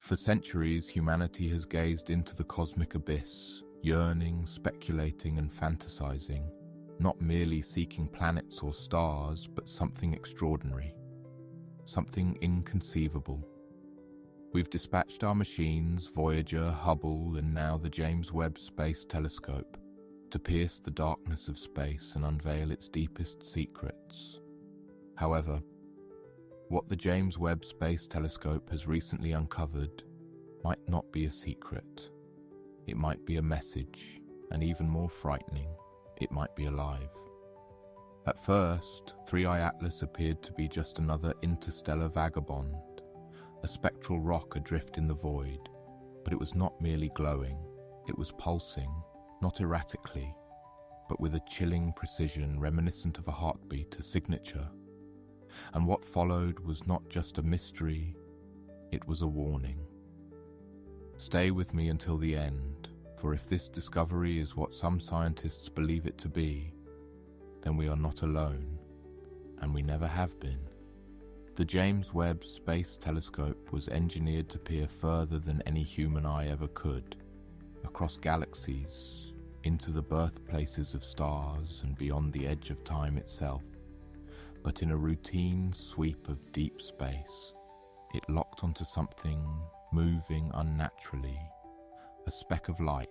For centuries, humanity has gazed into the cosmic abyss, yearning, speculating, and fantasizing, not merely seeking planets or stars, but something extraordinary, something inconceivable. We've dispatched our machines, Voyager, Hubble, and now the James Webb Space Telescope, to pierce the darkness of space and unveil its deepest secrets. However, what the James Webb Space Telescope has recently uncovered might not be a secret. It might be a message, and even more frightening, it might be alive. At first, 3I Atlas appeared to be just another interstellar vagabond, a spectral rock adrift in the void, but it was not merely glowing, it was pulsing, not erratically, but with a chilling precision reminiscent of a heartbeat, a signature. And what followed was not just a mystery, it was a warning. Stay with me until the end, for if this discovery is what some scientists believe it to be, then we are not alone, and we never have been. The James Webb Space Telescope was engineered to peer further than any human eye ever could, across galaxies, into the birthplaces of stars and beyond the edge of time itself. But in a routine sweep of deep space, it locked onto something moving unnaturally, a speck of light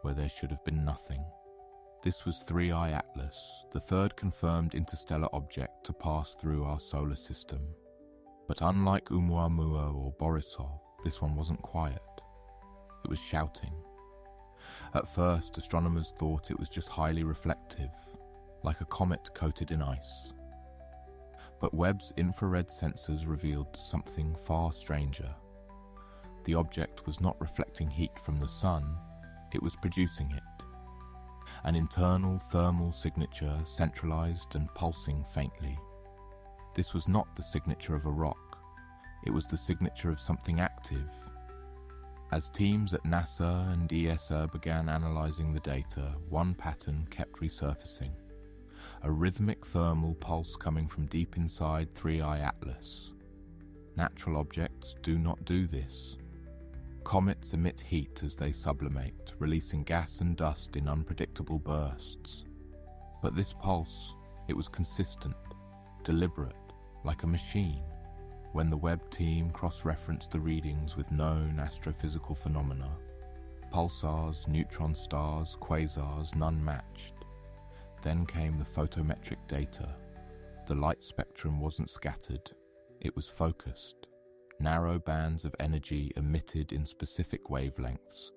where there should have been nothing. This was 3I Atlas, the third confirmed interstellar object to pass through our solar system. But unlike Oumuamua or Borisov, this one wasn't quiet. It was shouting. At first, astronomers thought it was just highly reflective, like a comet coated in ice. But Webb's infrared sensors revealed something far stranger. The object was not reflecting heat from the sun, it was producing it. An internal thermal signature, centralized and pulsing faintly. This was not the signature of a rock, it was the signature of something active. As teams at NASA and ESA began analyzing the data, one pattern kept resurfacing. A rhythmic thermal pulse coming from deep inside 3I Atlas. Natural objects do not do this. Comets emit heat as they sublimate, releasing gas and dust in unpredictable bursts. But this pulse, it was consistent, deliberate, like a machine. When the Webb team cross-referenced the readings with known astrophysical phenomena, pulsars, neutron stars, quasars, none matched. Then came the photometric data. The light spectrum wasn't scattered, it was focused. Narrow bands of energy emitted in specific wavelengths,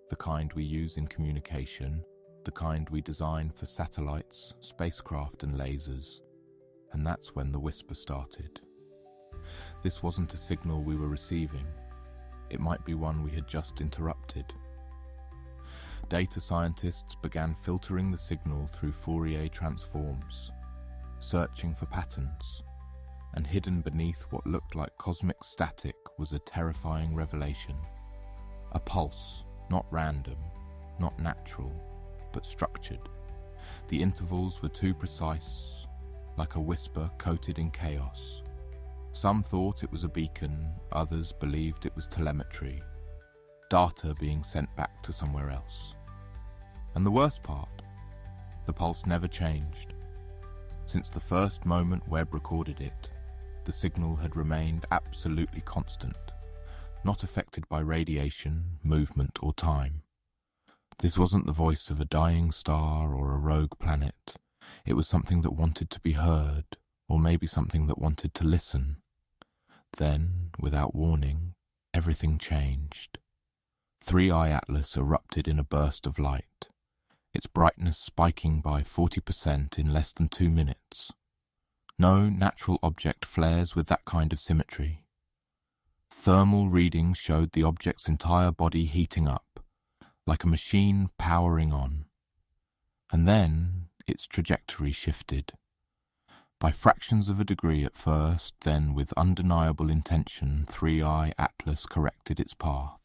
the kind we use in communication, the kind we design for satellites, spacecraft and lasers. And that's when the whisper started. This wasn't a signal we were receiving. It might be one we had just interrupted. Data scientists began filtering the signal through Fourier transforms, searching for patterns, and hidden beneath what looked like cosmic static was a terrifying revelation. A pulse, not random, not natural, but structured. The intervals were too precise, like a whisper coated in chaos. Some thought it was a beacon, others believed it was telemetry, data being sent back to somewhere else. And the worst part, the pulse never changed. Since the first moment Webb recorded it, the signal had remained absolutely constant, not affected by radiation, movement, or time. This wasn't the voice of a dying star or a rogue planet. It was something that wanted to be heard, or maybe something that wanted to listen. Then, without warning, everything changed. 3I Atlas erupted in a burst of light, its brightness spiking by 40% in less than 2 minutes. No natural object flares with that kind of symmetry. Thermal readings showed the object's entire body heating up, like a machine powering on. And then its trajectory shifted. By fractions of a degree at first, then with undeniable intention, 3I Atlas corrected its path.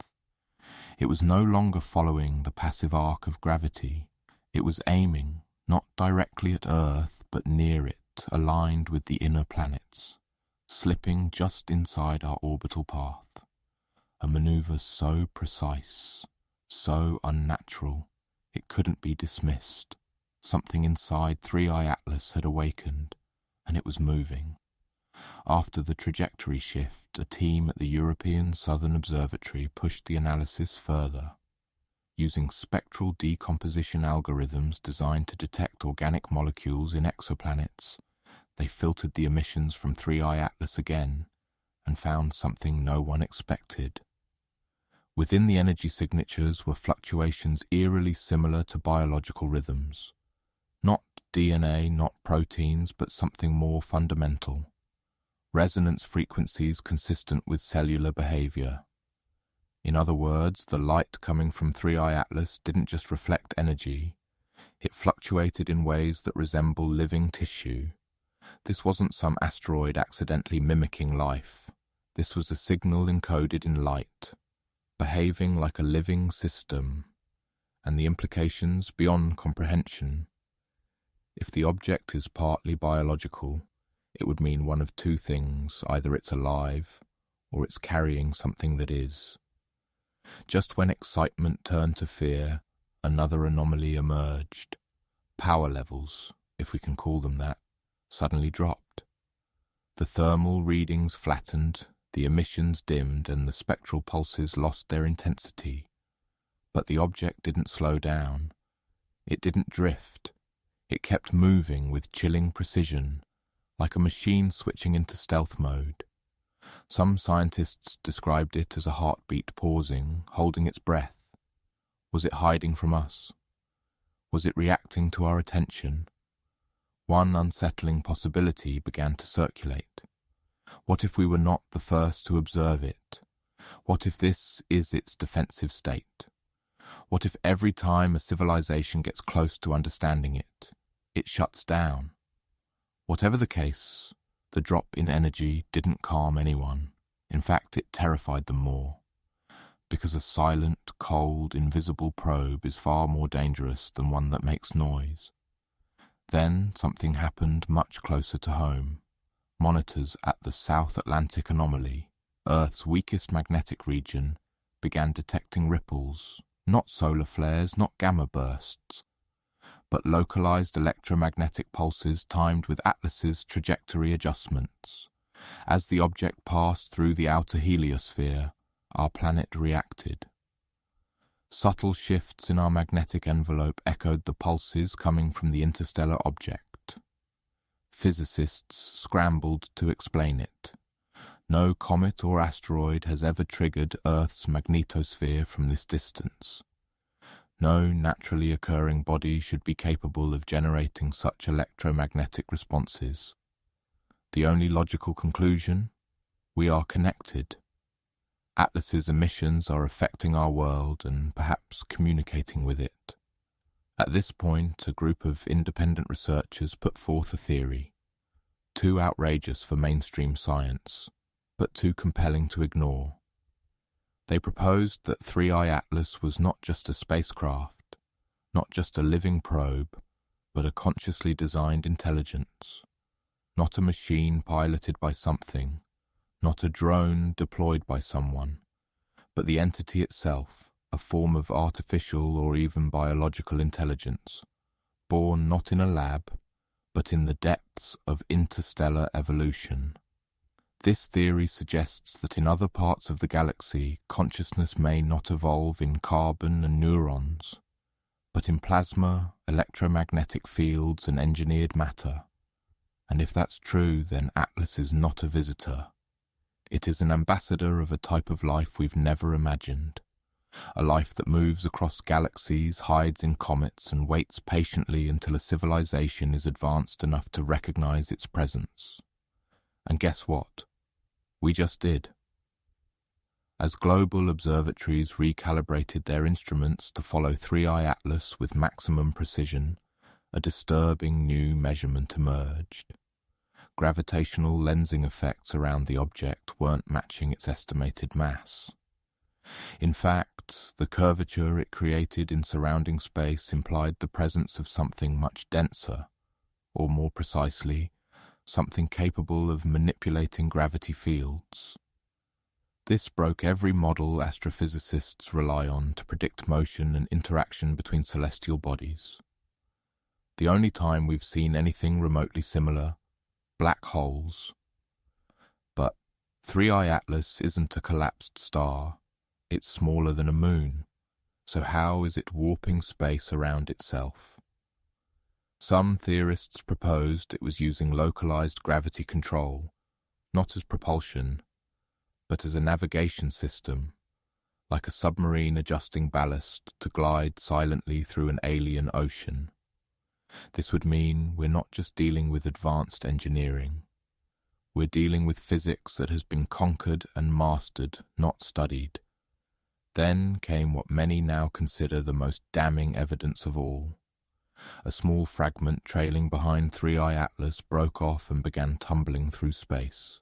It was no longer following the passive arc of gravity. It was aiming, not directly at Earth, but near it, aligned with the inner planets, slipping just inside our orbital path. a maneuver so precise, so unnatural, it couldn't be dismissed. Something inside 3i Atlas had awakened, and it was moving. After the trajectory shift, a team at the European Southern Observatory pushed the analysis further. Using spectral decomposition algorithms designed to detect organic molecules in exoplanets, they filtered the emissions from 3i Atlas again and found something no one expected. Within the energy signatures were fluctuations eerily similar to biological rhythms. Not DNA, not proteins, but something more fundamental. Resonance frequencies consistent with cellular behavior. In other words, the light coming from 3i Atlas didn't just reflect energy, it fluctuated in ways that resemble living tissue. This wasn't some asteroid accidentally mimicking life. This was a signal encoded in light, behaving like a living system, and the implications beyond comprehension. If the object is partly biological, it would mean one of two things: either it's alive, or it's carrying something that is. Just when excitement turned to fear, another anomaly emerged. Power levels, if we can call them that, suddenly dropped. The thermal readings flattened, the emissions dimmed, and the spectral pulses lost their intensity. But the object didn't slow down. It didn't drift. It kept moving with chilling precision, like a machine switching into stealth mode. Some scientists described it as a heartbeat pausing, holding its breath. Was it hiding from us? Was it reacting to our attention? One unsettling possibility began to circulate. What if we were not the first to observe it? What if this is its defensive state? What if every time a civilization gets close to understanding it, it shuts down? Whatever the case, the drop in energy didn't calm anyone. In fact, it terrified them more. Because a silent, cold, invisible probe is far more dangerous than one that makes noise. Then something happened much closer to home. Monitors at the South Atlantic anomaly, Earth's weakest magnetic region, began detecting ripples, not solar flares, not gamma bursts, but localized electromagnetic pulses timed with Atlas's trajectory adjustments. As the object passed through the outer heliosphere, our planet reacted. Subtle shifts in our magnetic envelope echoed the pulses coming from the interstellar object. Physicists scrambled to explain it. No comet or asteroid has ever triggered Earth's magnetosphere from this distance. No naturally occurring body should be capable of generating such electromagnetic responses. The only logical conclusion? We are connected. Atlas's emissions are affecting our world and perhaps communicating with it. At this point, a group of independent researchers put forth a theory, too outrageous for mainstream science, but too compelling to ignore. They proposed that 3i Atlas was not just a spacecraft, not just a living probe, but a consciously designed intelligence. Not a machine piloted by something, not a drone deployed by someone, but the entity itself, a form of artificial or even biological intelligence, born not in a lab, but in the depths of interstellar evolution. This theory suggests that in other parts of the galaxy, consciousness may not evolve in carbon and neurons, but in plasma, electromagnetic fields, and engineered matter. And if that's true, then Atlas is not a visitor. It is an ambassador of a type of life we've never imagined. A life that moves across galaxies, hides in comets, and waits patiently until a civilization is advanced enough to recognize its presence. And guess what? We just did. As global observatories recalibrated their instruments to follow 3i Atlas with maximum precision, a disturbing new measurement emerged. Gravitational lensing effects around the object weren't matching its estimated mass. In fact, the curvature it created in surrounding space implied the presence of something much denser, or more precisely, something capable of manipulating gravity fields. This broke every model astrophysicists rely on to predict motion and interaction between celestial bodies. The only time we've seen anything remotely similar, black holes. But 3i Atlas isn't a collapsed star. It's smaller than a moon. So how is it warping space around itself? Some theorists proposed it was using localized gravity control, not as propulsion, but as a navigation system, like a submarine adjusting ballast to glide silently through an alien ocean. This would mean we're not just dealing with advanced engineering. We're dealing with physics that has been conquered and mastered, not studied. Then came what many now consider the most damning evidence of all. A small fragment trailing behind 3i Atlas broke off and began tumbling through space.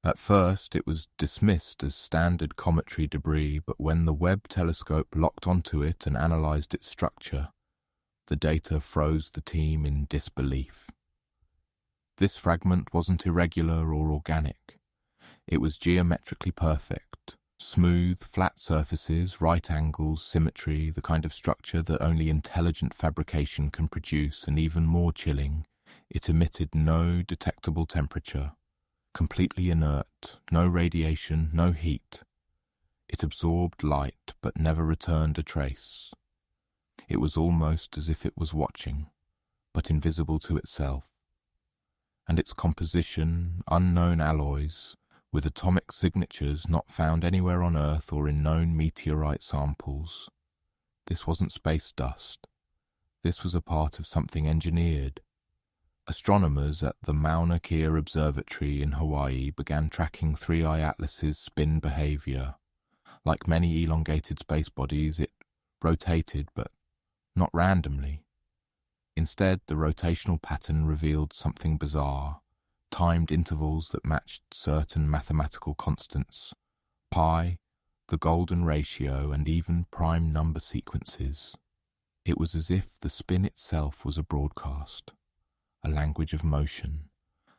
At first it was dismissed as standard cometary debris, but when the Webb telescope locked onto it and analysed its structure, the data froze the team in disbelief. This fragment wasn't irregular or organic. It was geometrically perfect. Smooth, flat surfaces, right angles, symmetry, the kind of structure that only intelligent fabrication can produce, and even more chilling, it emitted no detectable temperature. Completely inert, no radiation, no heat. It absorbed light but never returned a trace. It was almost as if it was watching, but invisible to itself. And its composition, unknown alloys, with atomic signatures not found anywhere on Earth or in known meteorite samples. This wasn't space dust. This was a part of something engineered. Astronomers at the Mauna Kea Observatory in Hawaii began tracking 3i Atlas's spin behavior. Like many elongated space bodies, it rotated, but not randomly. Instead, the rotational pattern revealed something bizarre. Timed intervals that matched certain mathematical constants, pi, the golden ratio, and even prime number sequences. It was as if the spin itself was a broadcast, a language of motion,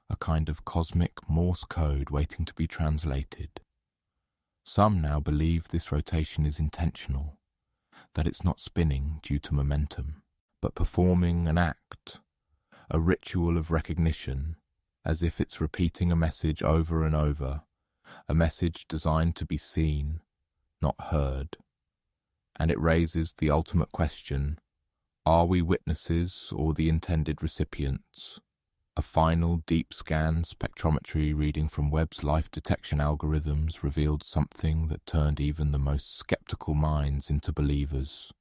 a kind of cosmic Morse code waiting to be translated. Some now believe this rotation is intentional, that it's not spinning due to momentum, but performing an act, a ritual of recognition, as if it's repeating a message over and over, a message designed to be seen, not heard. And it raises the ultimate question, are we witnesses or the intended recipients? A final deep scan spectrometry reading from Webb's life detection algorithms revealed something that turned even the most skeptical minds into believers.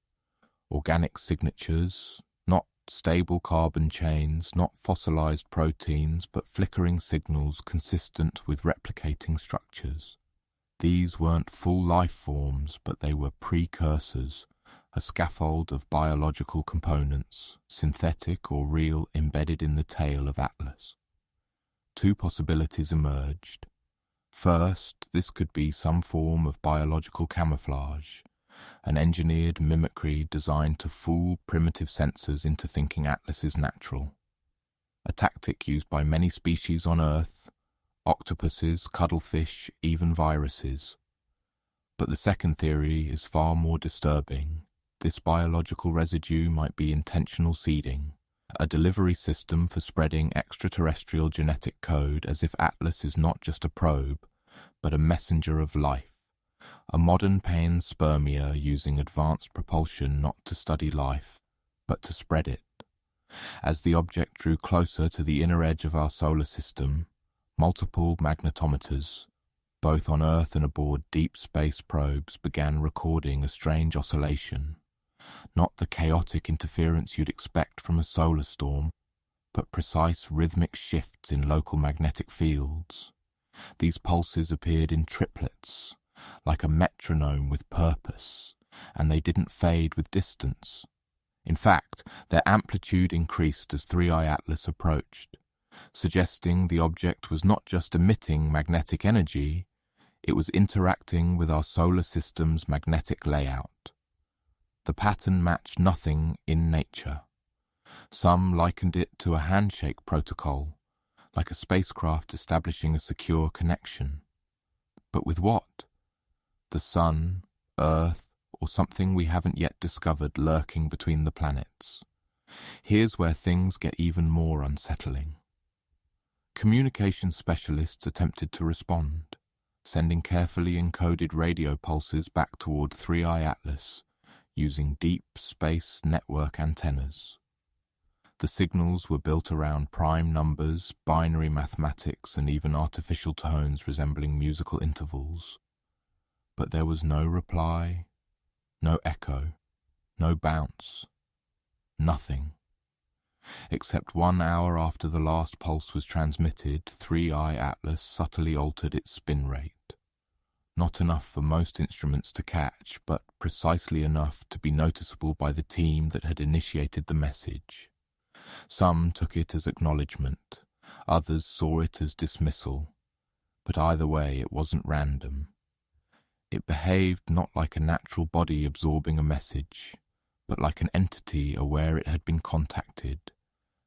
Organic signatures, not stable carbon chains, not fossilized proteins, but flickering signals consistent with replicating structures. These weren't full life forms, but they were precursors, a scaffold of biological components, synthetic or real, embedded in the tail of Atlas. Two possibilities emerged. First, this could be some form of biological camouflage, an engineered mimicry designed to fool primitive sensors into thinking Atlas is natural. A tactic used by many species on Earth, octopuses, cuttlefish, even viruses. But the second theory is far more disturbing. This biological residue might be intentional seeding, a delivery system for spreading extraterrestrial genetic code, as if Atlas is not just a probe, but a messenger of life. A modern panspermia using advanced propulsion not to study life, but to spread it. As the object drew closer to the inner edge of our solar system, multiple magnetometers, both on Earth and aboard deep space probes, began recording a strange oscillation. Not the chaotic interference you'd expect from a solar storm, but precise rhythmic shifts in local magnetic fields. These pulses appeared in triplets, like a metronome with purpose, and they didn't fade with distance. In fact, their amplitude increased as 3i Atlas approached, suggesting the object was not just emitting magnetic energy, it was interacting with our solar system's magnetic layout. The pattern matched nothing in nature. Some likened it to a handshake protocol, like a spacecraft establishing a secure connection. But with what? The sun, Earth, or something we haven't yet discovered lurking between the planets? Here's where things get even more unsettling. Communication specialists attempted to respond, sending carefully encoded radio pulses back toward 3i Atlas using deep space network antennas. The signals were built around prime numbers, binary mathematics, and even artificial tones resembling musical intervals. But there was no reply, no echo, no bounce, nothing. Except 1 hour after the last pulse was transmitted, 3i Atlas subtly altered its spin rate. Not enough for most instruments to catch, but precisely enough to be noticeable by the team that had initiated the message. Some took it as acknowledgement, others saw it as dismissal, but either way it wasn't random. It behaved not like a natural body absorbing a message, but like an entity aware it had been contacted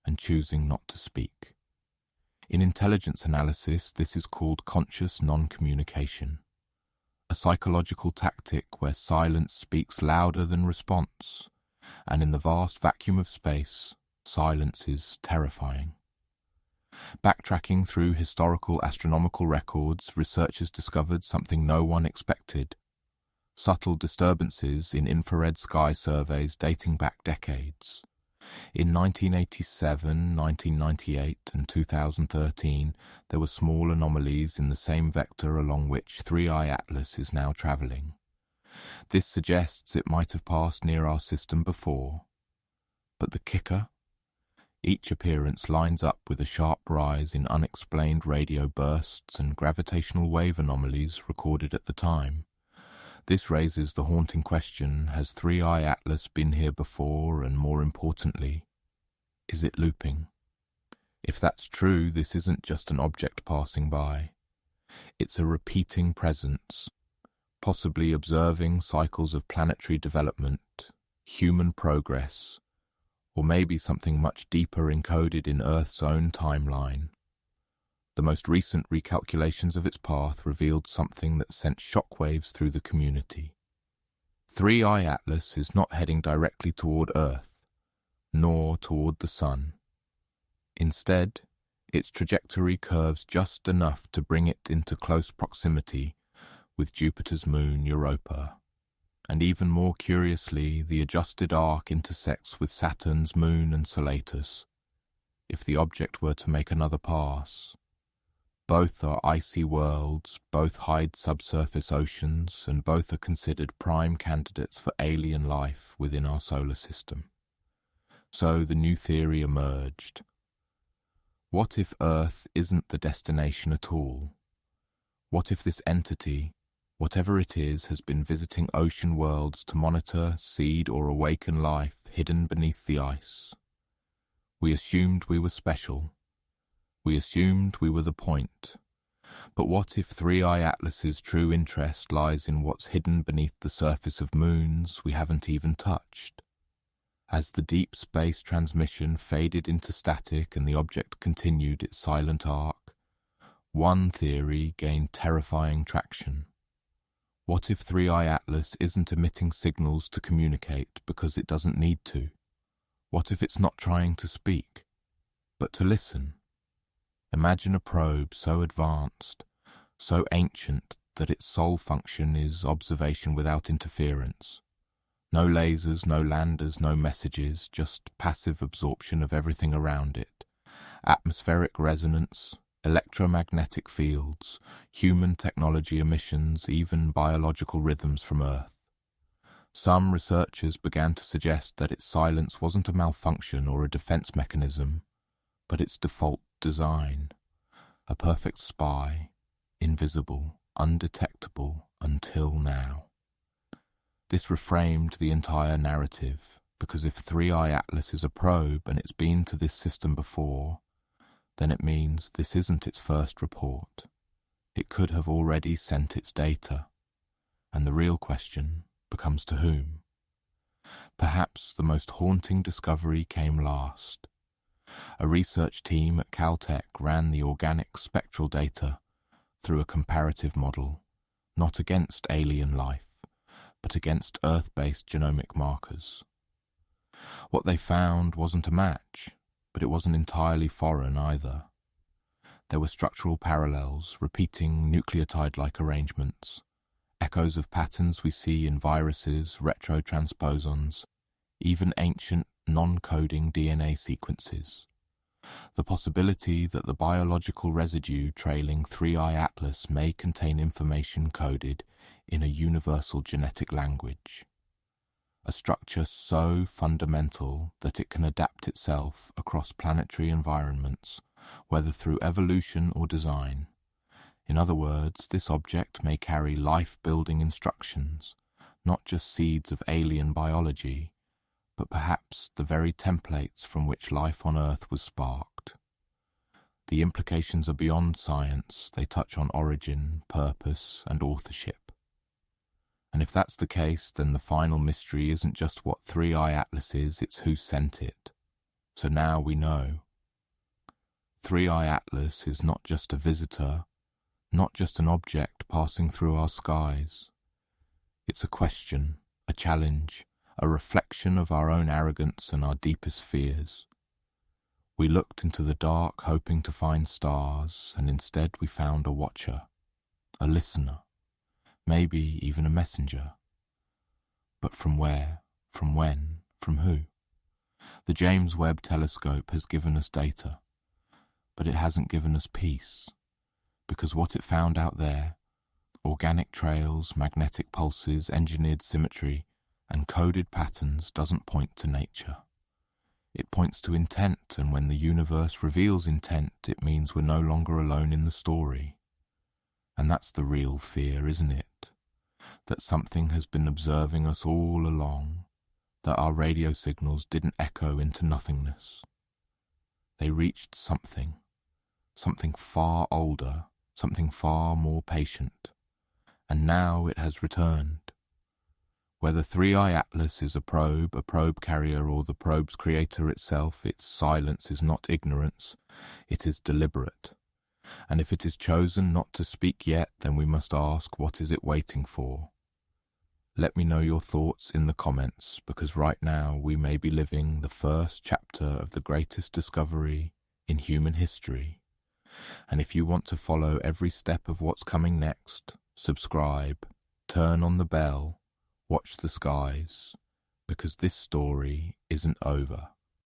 and choosing not to speak. In intelligence analysis, this is called conscious non-communication, a psychological tactic where silence speaks louder than response, and in the vast vacuum of space, silence is terrifying. Backtracking through historical astronomical records, researchers discovered something no one expected: subtle disturbances in infrared sky surveys dating back decades. In 1987, 1998, and 2013, there were small anomalies in the same vector along which 3i Atlas is now travelling. This suggests it might have passed near our system before. But the kicker? Each appearance lines up with a sharp rise in unexplained radio bursts and gravitational wave anomalies recorded at the time. This raises the haunting question: has 3i Atlas been here before, and more importantly, is it looping? If that's true, this isn't just an object passing by. It's a repeating presence, possibly observing cycles of planetary development, human progress, or maybe something much deeper encoded in Earth's own timeline. The most recent recalculations of its path revealed something that sent shockwaves through the community. 3i Atlas is not heading directly toward Earth, nor toward the Sun. Instead, its trajectory curves just enough to bring it into close proximity with Jupiter's moon Europa. And even more curiously, the adjusted arc intersects with Saturn's moon Enceladus, if the object were to make another pass. Both are icy worlds, both hide subsurface oceans, and both are considered prime candidates for alien life within our solar system. So the new theory emerged. What if Earth isn't the destination at all? What if this entity, whatever it is, has been visiting ocean worlds to monitor, seed, or awaken life hidden beneath the ice? We assumed we were special. We assumed we were the point. But what if 3i Atlas's true interest lies in what's hidden beneath the surface of moons we haven't even touched? As the deep space transmission faded into static and the object continued its silent arc, one theory gained terrifying traction. What if 3i Atlas isn't emitting signals to communicate because it doesn't need to? What if it's not trying to speak, but to listen? Imagine a probe so advanced, so ancient that its sole function is observation without interference. No lasers, no landers, no messages, just passive absorption of everything around it. Atmospheric resonance, electromagnetic fields, human technology emissions, even biological rhythms from Earth. Some researchers began to suggest that its silence wasn't a malfunction or a defense mechanism, but its default design. A perfect spy, invisible, undetectable until now. This reframed the entire narrative, because if 3i Atlas is a probe and it's been to this system before, then it means this isn't its first report. It could have already sent its data, and the real question becomes to whom? Perhaps the most haunting discovery came last. A research team at Caltech ran the organic spectral data through a comparative model not against alien life, but against Earth-based genomic markers. What they found wasn't a match, but it wasn't entirely foreign either. There were structural parallels, repeating nucleotide-like arrangements, echoes of patterns we see in viruses, retrotransposons, even ancient non-coding DNA sequences. The possibility that the biological residue trailing 3I Atlas may contain information coded in a universal genetic language, a structure so fundamental that it can adapt itself across planetary environments, whether through evolution or design. In other words, this object may carry life-building instructions, not just seeds of alien biology, but perhaps the very templates from which life on Earth was sparked. The implications are beyond science. They touch on origin, purpose, and authorship. And if that's the case, then the final mystery isn't just what 3I Atlas is, it's who sent it. So now we know. 3I Atlas is not just a visitor, not just an object passing through our skies. It's a question, a challenge, a reflection of our own arrogance and our deepest fears. We looked into the dark hoping to find stars, and instead we found a watcher, a listener, maybe even a messenger. But from where? From when? From who? The James Webb Telescope has given us data, but it hasn't given us peace, because what it found out there, organic trails, magnetic pulses, engineered symmetry, and coded patterns, doesn't point to nature. It points to intent, and when the universe reveals intent, it means we're no longer alone in the story. And that's the real fear, isn't it? That something has been observing us all along, that our radio signals didn't echo into nothingness. They reached something far older, something far more patient, and now it has returned. Whether 3I Atlas is a probe carrier, or the probe's creator itself, its silence is not ignorance, it is deliberate. And if it is chosen not to speak yet, then we must ask, what is it waiting for? Let me know your thoughts in the comments, because right now we may be living the first chapter of the greatest discovery in human history. And if you want to follow every step of what's coming next, subscribe, turn on the bell, watch the skies, because this story isn't over.